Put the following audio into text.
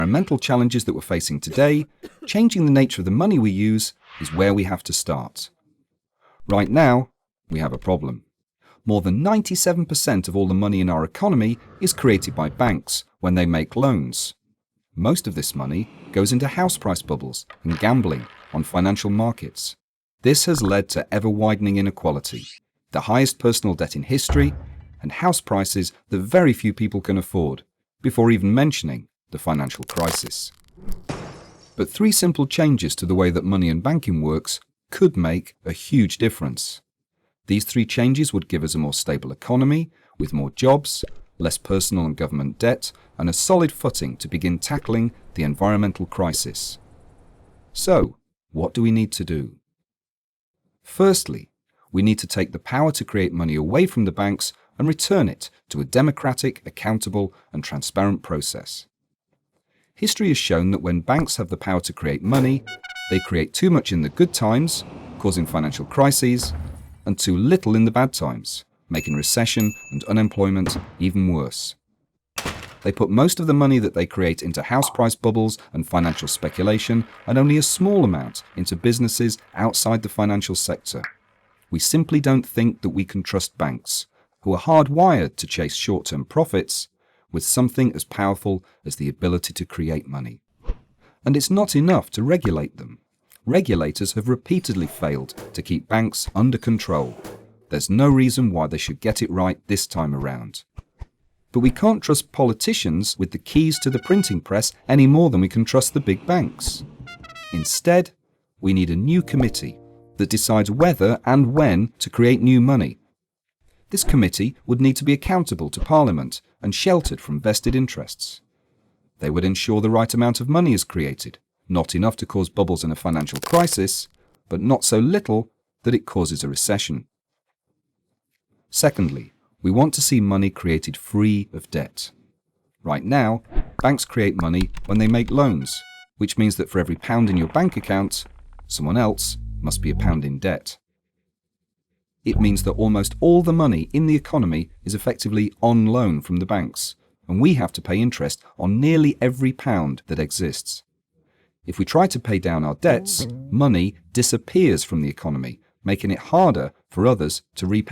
environmental challenges that we're facing today, changing the nature of the money we use is where we have to start. Right now, we have a problem. More than 97% of all the money in our economy is created by banks when they make loans. Most of this money goes into house price bubbles and gambling on financial markets. This has led to ever-widening inequality, the highest personal debt in history, and house prices that very few people can afford, before even mentioning the financial crisis. But 3 simple changes to the way that money and banking works could make a huge difference. These 3 changes would give us a more stable economy, with more jobs, less personal and government debt, and a solid footing to begin tackling the environmental crisis. So, what do we need to do? Firstly, we need to take the power to create money away from the banks and return it to a democratic, accountable, and transparent process. History has shown that when banks have the power to create money, they create too much in the good times, causing financial crises, and too little in the bad times, making recession and unemployment even worse. They put most of the money that they create into house price bubbles and financial speculation, and only a small amount into businesses outside the financial sector. We simply don't think that we can trust banks, who are hardwired to chase short-term profits, with something as powerful as the ability to create money. And it's not enough to regulate them. Regulators have repeatedly failed to keep banks under control. There's no reason why they should get it right this time around. But we can't trust politicians with the keys to the printing press any more than we can trust the big banks. Instead, we need a new committee that decides whether and when to create new money. This committee would need to be accountable to Parliament and sheltered from vested interests. They would ensure the right amount of money is created, not enough to cause bubbles in a financial crisis, but not so little that it causes a recession. Secondly, we want to see money created free of debt. Right now, banks create money when they make loans, which means that for every pound in your bank account, someone else must be a pound in debt. It means that almost all the money in the economy is effectively on loan from the banks, and we have to pay interest on nearly every pound that exists. If we try to pay down our debts, money disappears from the economy, making it harder for others to repay.